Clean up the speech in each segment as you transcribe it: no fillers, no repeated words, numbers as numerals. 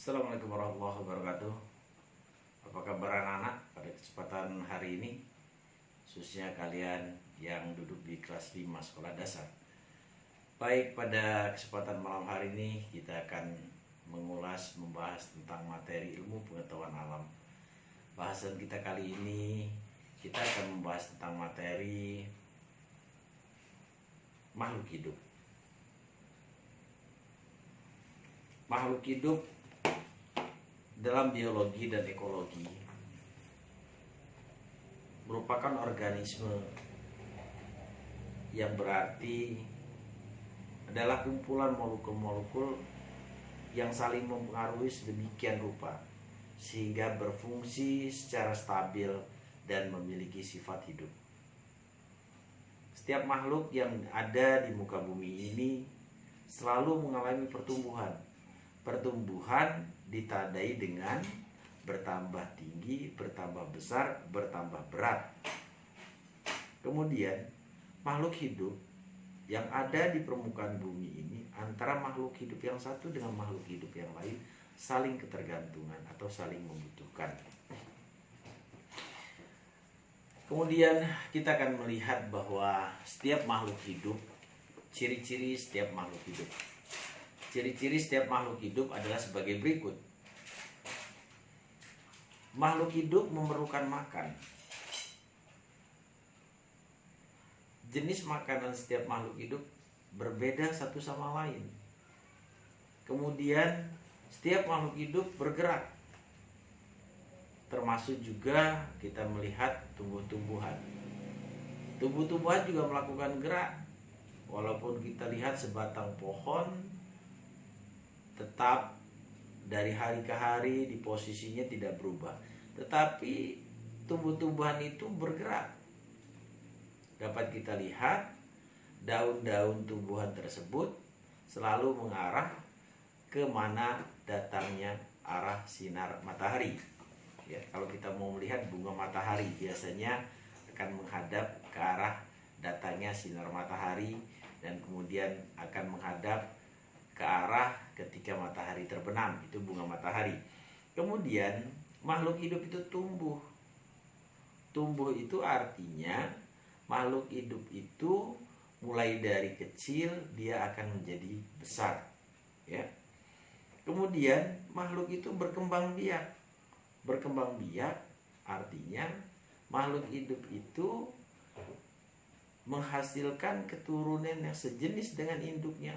Assalamualaikum warahmatullahi wabarakatuh. Apa kabar anak-anak pada kesempatan hari ini, khususnya kalian yang duduk di kelas 5 sekolah dasar. Baik, pada kesempatan malam hari ini kita akan membahas tentang materi ilmu pengetahuan alam. Bahasan kita kali ini kita akan membahas tentang materi makhluk hidup. Makhluk hidup dalam biologi dan ekologi merupakan organisme yang berarti adalah kumpulan molekul-molekul yang saling mempengaruhi sedemikian rupa sehingga berfungsi secara stabil dan memiliki sifat hidup. Setiap makhluk yang ada di muka bumi ini selalu mengalami pertumbuhan. Pertumbuhan ditandai dengan bertambah tinggi, bertambah besar, bertambah berat. Kemudian makhluk hidup yang ada di permukaan bumi ini, antara makhluk hidup yang satu dengan makhluk hidup yang lain saling ketergantungan atau saling membutuhkan. Kemudian kita akan melihat bahwa setiap makhluk hidup, ciri-ciri setiap makhluk hidup. Ciri-ciri setiap makhluk hidup adalah sebagai berikut. Makhluk hidup memerlukan makan. Jenis makanan setiap makhluk hidup berbeda satu sama lain. Kemudian setiap makhluk hidup bergerak. Termasuk juga kita melihat tumbuh-tumbuhan. Tumbuh-tumbuhan juga melakukan gerak. Walaupun kita lihat sebatang pohon tetap dari hari ke hari di posisinya tidak berubah, tetapi tumbuh-tumbuhan itu bergerak. Dapat kita lihat daun-daun tumbuhan tersebut selalu mengarah ke mana datangnya arah sinar matahari. Ya, kalau kita mau melihat bunga matahari biasanya akan menghadap ke arah datangnya sinar matahari dan kemudian akan menghadap ke arah ketika matahari terbenam, itu bunga matahari. Kemudian makhluk hidup itu tumbuh. Tumbuh itu artinya makhluk hidup itu mulai dari kecil dia akan menjadi besar, ya. Kemudian makhluk itu berkembang biak. Berkembang biak artinya makhluk hidup itu menghasilkan keturunan yang sejenis dengan induknya.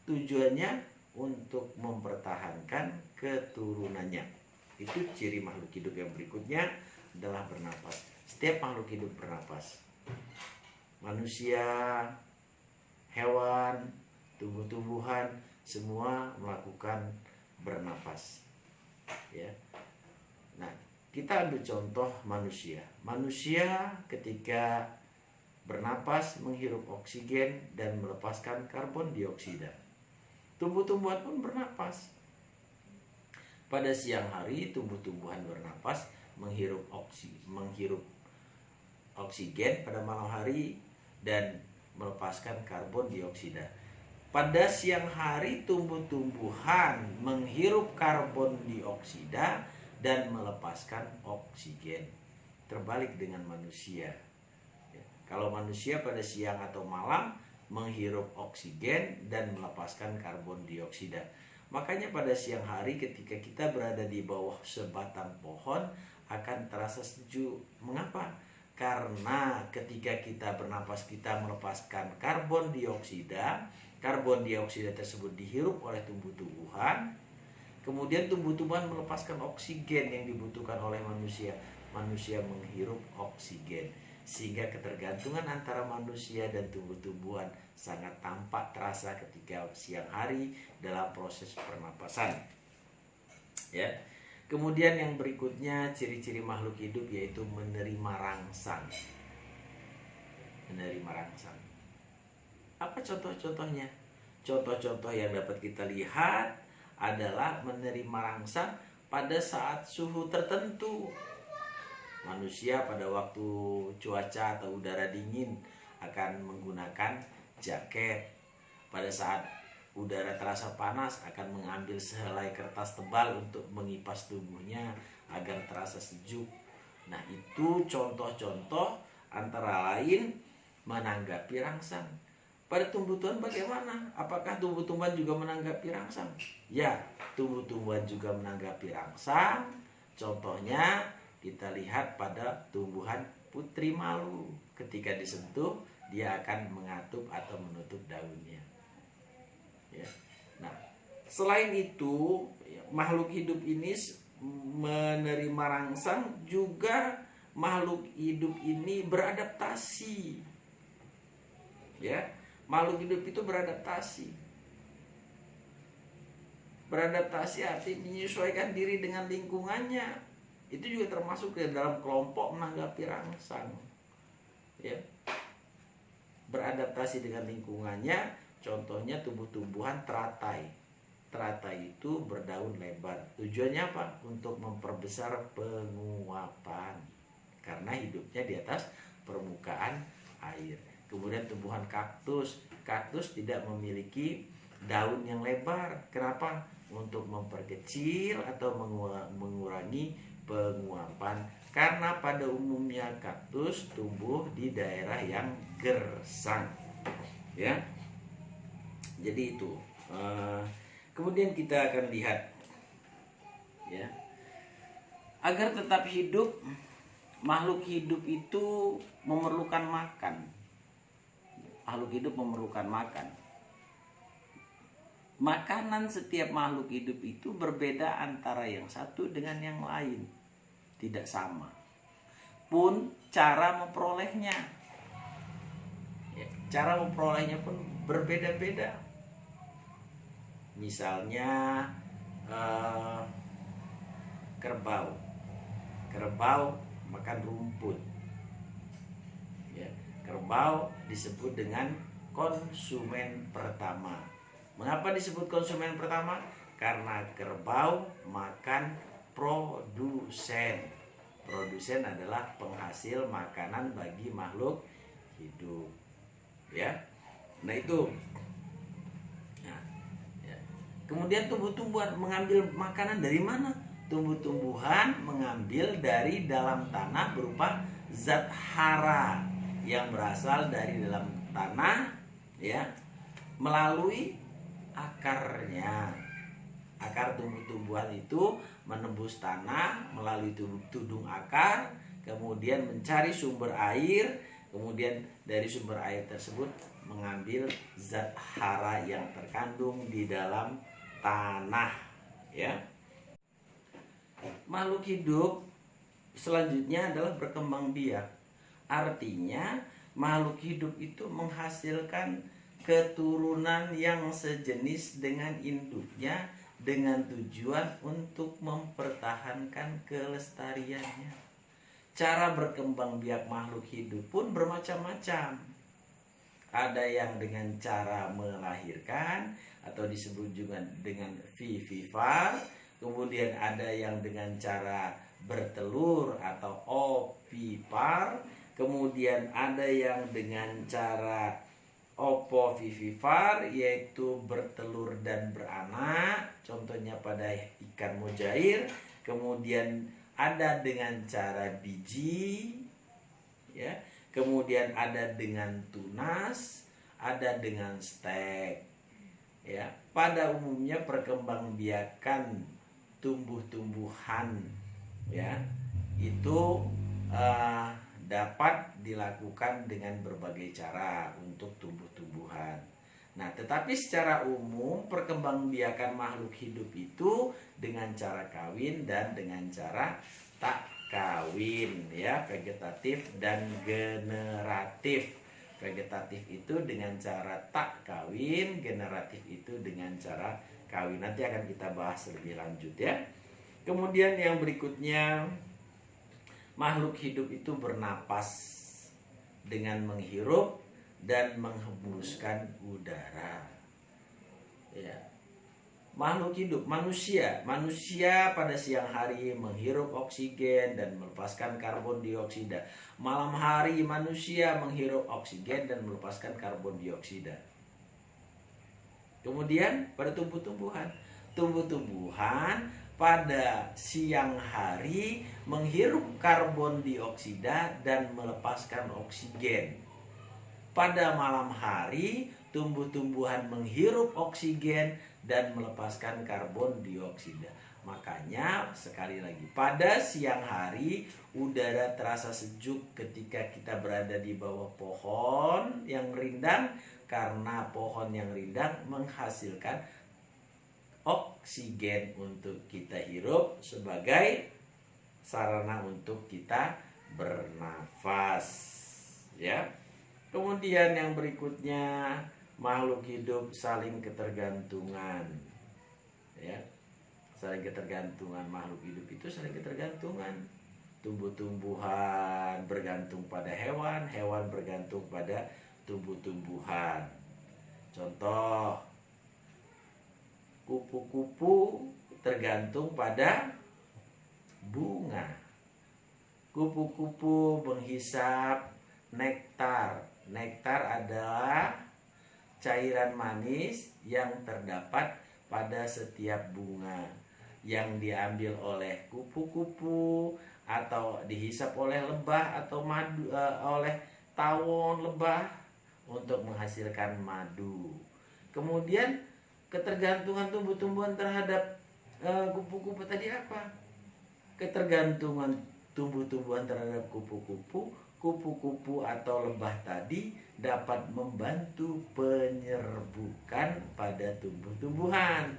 Tujuannya untuk mempertahankan keturunannya. Itu ciri makhluk hidup yang berikutnya adalah bernapas. Setiap makhluk hidup bernapas. Manusia, hewan, tumbuh-tumbuhan semua melakukan bernapas. Ya. Nah, kita ambil contoh manusia. Manusia ketika bernapas menghirup oksigen dan melepaskan karbon dioksida. Tumbuh-tumbuhan pun bernapas. Pada siang hari tumbuh-tumbuhan bernapas menghirup oksigen pada malam hari dan melepaskan karbon dioksida. Pada siang hari tumbuh-tumbuhan menghirup karbon dioksida dan melepaskan oksigen. Terbalik dengan manusia. Kalau manusia pada siang atau malam menghirup oksigen dan melepaskan karbon dioksida. Makanya pada siang hari ketika kita berada di bawah sebatang pohon akan terasa sejuk. Mengapa? Karena ketika kita bernapas kita melepaskan karbon dioksida. Karbon dioksida tersebut dihirup oleh tumbuh-tumbuhan. Kemudian tumbuh-tumbuhan melepaskan oksigen yang dibutuhkan oleh manusia. Manusia menghirup oksigen. Sehingga ketergantungan antara manusia dan tumbuh-tumbuhan sangat tampak terasa ketika siang hari dalam proses pernapasan. Ya. Kemudian yang berikutnya ciri-ciri makhluk hidup yaitu menerima rangsang. Menerima rangsang. Apa contoh-contohnya? Contoh-contoh yang dapat kita lihat adalah menerima rangsang pada saat suhu tertentu. Manusia pada waktu cuaca atau udara dingin akan menggunakan jaket. Pada saat udara terasa panas akan mengambil sehelai kertas tebal untuk mengipas tubuhnya agar terasa sejuk. Nah, itu contoh-contoh antara lain menanggapi rangsang. Pada tumbuh-tumbuhan bagaimana? Apakah tumbuh-tumbuhan juga menanggapi rangsang? Ya, tumbuh-tumbuhan juga menanggapi rangsang. Contohnya kita lihat pada tumbuhan putri malu. Ketika disentuh, dia akan mengatup atau menutup daunnya. Ya. Nah, selain itu, makhluk hidup ini menerima rangsang, juga makhluk hidup ini beradaptasi. Ya, makhluk hidup itu beradaptasi. Beradaptasi artinya menyesuaikan diri dengan lingkungannya. Itu juga termasuk ke dalam kelompok menanggapi rangsang. Ya. Beradaptasi dengan lingkungannya, contohnya tumbuh-tumbuhan teratai. Teratai itu berdaun lebar. Tujuannya apa? Untuk memperbesar penguapan. Karena hidupnya di atas permukaan air. Kemudian tumbuhan kaktus. Kaktus tidak memiliki daun yang lebar. Kenapa? Untuk memperkecil atau mengurangi penguapan. Karena pada umumnya kaktus tumbuh di daerah yang gersang. Ya. Jadi itu. Kemudian kita akan lihat, ya, agar tetap hidup, makhluk hidup itu memerlukan makan. Makhluk hidup memerlukan makan. Makanan setiap makhluk hidup itu berbeda antara yang satu dengan yang lain, tidak sama. Pun cara memperolehnya, ya, cara memperolehnya pun berbeda-beda. Misalnya kerbau makan rumput. Ya, kerbau disebut dengan konsumen pertama. Mengapa disebut konsumen pertama? Karena kerbau makan produsen. Produsen adalah penghasil makanan bagi makhluk hidup. Ya, nah itu. Kemudian tumbuh-tumbuhan mengambil makanan dari mana? Tumbuh-tumbuhan mengambil dari dalam tanah berupa zat hara yang berasal dari dalam tanah, ya, melalui akarnya. Akar tumbuh-tumbuhan itu menembus tanah melalui tudung akar, kemudian mencari sumber air, kemudian dari sumber air tersebut mengambil zat hara yang terkandung di dalam tanah, ya. Makhluk hidup selanjutnya adalah berkembang biak. Artinya makhluk hidup itu menghasilkan keturunan yang sejenis dengan induknya dengan tujuan untuk mempertahankan kelestariannya. Cara berkembang biak makhluk hidup pun bermacam-macam. Ada yang dengan cara melahirkan atau disebut juga dengan vivipar. Kemudian ada yang dengan cara bertelur atau ovipar. Kemudian ada yang dengan cara opovivipar, yaitu bertelur dan beranak. Contohnya pada ikan mujair. Kemudian ada dengan cara biji, ya. Kemudian ada dengan tunas, ada dengan stek. Ya, pada umumnya perkembangbiakan tumbuh-tumbuhan, ya, itu dapat dilakukan dengan berbagai cara untuk tumbuh-tumbuhan. Nah, tetapi secara umum perkembangbiakan makhluk hidup itu dengan cara kawin dan dengan cara tak kawin, ya, vegetatif dan generatif. Vegetatif itu dengan cara tak kawin, generatif itu dengan cara kawin. Nanti akan kita bahas lebih lanjut, ya. Kemudian yang berikutnya, makhluk hidup itu bernapas dengan menghirup dan menghembuskan udara. Ya. Makhluk hidup, manusia pada siang hari menghirup oksigen dan melepaskan karbon dioksida. Malam hari manusia menghirup oksigen dan melepaskan karbon dioksida. Kemudian pada tumbuh-tumbuhan, tumbuh-tumbuhan pada siang hari menghirup karbon dioksida dan melepaskan oksigen. Pada malam hari tumbuh-tumbuhan menghirup oksigen dan melepaskan karbon dioksida. Makanya sekali lagi, pada siang hari udara terasa sejuk ketika kita berada di bawah pohon yang rindang, karena pohon yang rindang menghasilkan oksigen untuk kita hirup sebagai sarana untuk kita bernafas, ya. Kemudian yang berikutnya, makhluk hidup saling ketergantungan, ya. Saling ketergantungan, makhluk hidup itu saling ketergantungan. Tumbuh-tumbuhan bergantung pada hewan, hewan bergantung pada tumbuh-tumbuhan. Contoh, kupu-kupu tergantung pada bunga. Kupu-kupu menghisap nektar. Nektar adalah cairan manis yang terdapat pada setiap bunga, yang diambil oleh kupu-kupu atau dihisap oleh lebah atau oleh tawon lebah untuk menghasilkan madu. Kemudian ketergantungan tumbuh-tumbuhan terhadap kupu-kupu tadi apa? Ketergantungan tumbuh-tumbuhan terhadap kupu-kupu atau lebah tadi dapat membantu penyerbukan pada tumbuh-tumbuhan.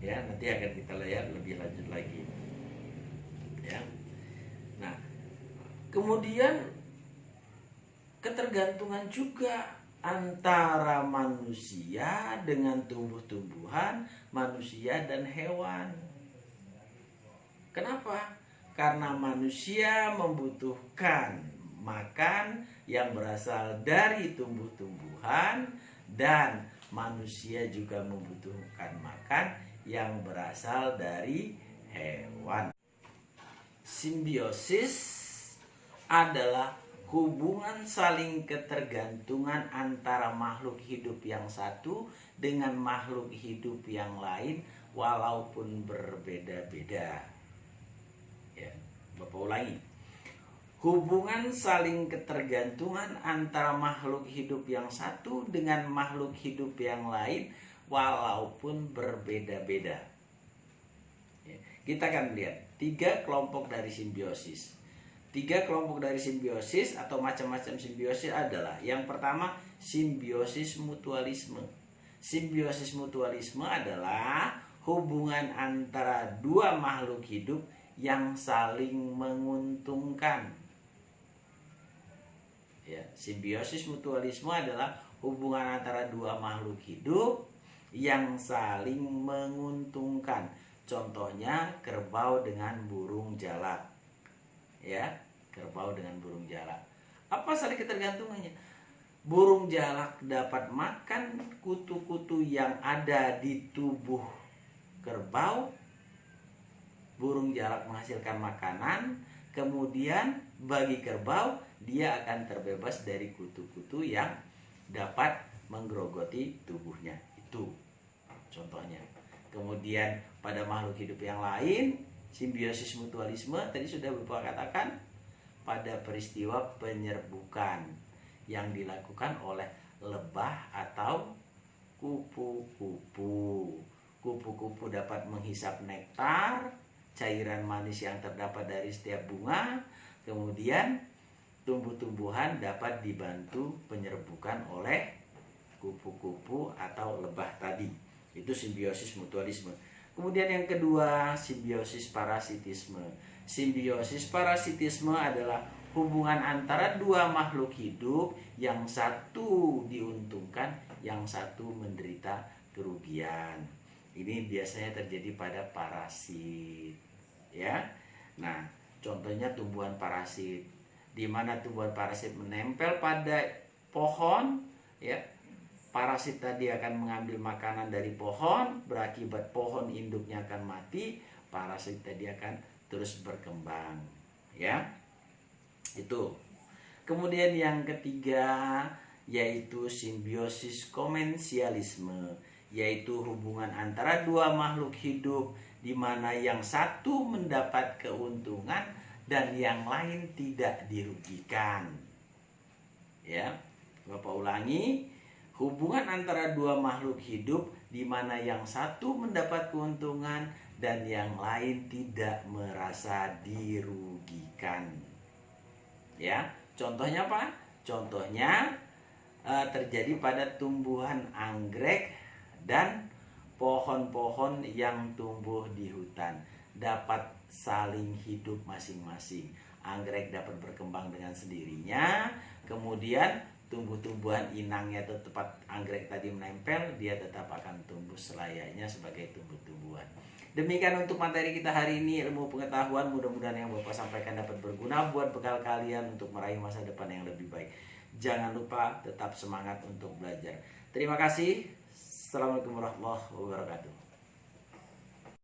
Ya, nanti akan kita lihat lebih lanjut lagi. Ya. Nah, kemudian ketergantungan juga antara manusia dengan tumbuh-tumbuhan, manusia dan hewan. Kenapa? Karena manusia membutuhkan makan yang berasal dari tumbuh-tumbuhan, dan manusia juga membutuhkan makan yang berasal dari hewan. Simbiosis adalah hubungan saling ketergantungan antara makhluk hidup yang satu dengan makhluk hidup yang lain walaupun berbeda-beda. Ya, Bapak ulangi. Hubungan saling ketergantungan antara makhluk hidup yang satu dengan makhluk hidup yang lain walaupun berbeda-beda. Ya, kita akan lihat 3 kelompok dari simbiosis. 3 kelompok dari simbiosis atau macam-macam simbiosis adalah: yang pertama, simbiosis mutualisme. Simbiosis mutualisme adalah hubungan antara dua makhluk hidup yang saling menguntungkan. Ya, simbiosis mutualisme adalah hubungan antara dua makhluk hidup yang saling menguntungkan. Contohnya kerbau dengan burung jalak. Ya, kerbau dengan burung jalak. Apa saling ketergantungannya? Burung jalak dapat makan kutu-kutu yang ada di tubuh kerbau. Burung jalak menghasilkan makanan, kemudian bagi kerbau dia akan terbebas dari kutu-kutu yang dapat menggerogoti tubuhnya. Itu contohnya. Kemudian pada makhluk hidup yang lain, simbiosis mutualisme tadi sudah Bapak katakan pada peristiwa penyerbukan yang dilakukan oleh lebah atau kupu-kupu. Kupu-kupu dapat menghisap nektar, cairan manis yang terdapat dari setiap bunga. Kemudian tumbuh-tumbuhan dapat dibantu penyerbukan oleh kupu-kupu atau lebah tadi. Itu simbiosis mutualisme. Kemudian yang kedua, simbiosis parasitisme. Simbiosis parasitisme adalah hubungan antara dua makhluk hidup yang satu diuntungkan, yang satu menderita kerugian. Ini biasanya terjadi pada parasit. Ya. Nah, contohnya tumbuhan parasit, di mana tumbuhan parasit menempel pada pohon, ya. Parasit tadi akan mengambil makanan dari pohon, berakibat pohon induknya akan mati, parasit tadi akan terus berkembang, ya. Itu. Kemudian yang ketiga yaitu simbiosis komensialisme. yaitu hubungan antara dua makhluk hidup di mana yang satu mendapat keuntungan dan yang lain tidak dirugikan. Ya, Bapak ulangi, hubungan antara dua makhluk hidup di mana yang satu mendapat keuntungan dan yang lain tidak merasa dirugikan. Ya, contohnya apa? Contohnya terjadi pada tumbuhan anggrek dan pohon-pohon yang tumbuh di hutan, dapat saling hidup masing-masing. Anggrek dapat berkembang dengan sendirinya, kemudian tumbuh-tumbuhan inangnya atau tempat anggrek tadi menempel, dia tetap akan tumbuh selayaknya sebagai tumbuh-tumbuhan. Demikian untuk materi kita hari ini, ilmu pengetahuan. Mudah-mudahan yang Bapak sampaikan dapat berguna buat bekal kalian untuk meraih masa depan yang lebih baik. Jangan lupa tetap semangat untuk belajar. Terima kasih. Assalamualaikum warahmatullahi wabarakatuh.